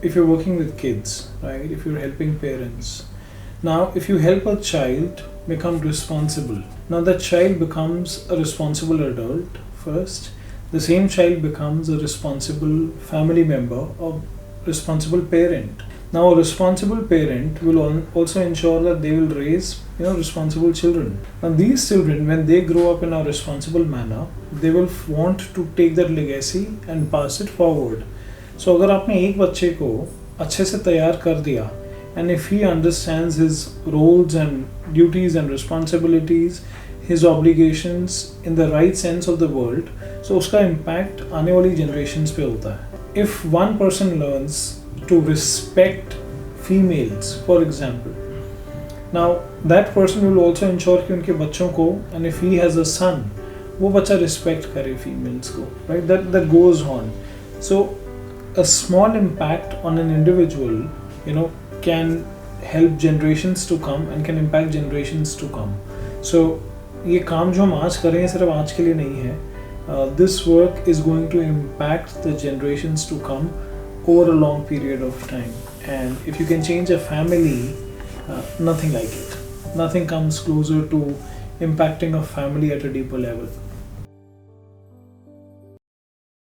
if you're working with kids, right? If you're helping parents, now if you help a child become responsible, now that child becomes a responsible adult first. The same child becomes a responsible family member or responsible parent. Now, a responsible parent will also ensure that they will raise, responsible children. Now, these children, when they grow up in a responsible manner, they will want to take that legacy and pass it forward. So, अगर आपने एक बच्चे को अच्छे से तैयार कर दिया, and if he understands his roles and duties and responsibilities, his obligations in the right sense of the world, so उसका impact आने वाली generations पे होता है. If one person learns to respect females, for example, now that person will also ensure कि उनके बच्चों को, and if he has a son, वो बच्चा respect करे females को, right? That goes on. So a small impact on an individual, can help generations to come and can impact generations to come. So ये काम जो हम आज कर रहे हैं सिर्फ आज के लिए नहीं है. This work is going to impact the generations to come over a long period of time. And if you can change a family, nothing like it. Nothing comes closer to impacting a family at a deeper level.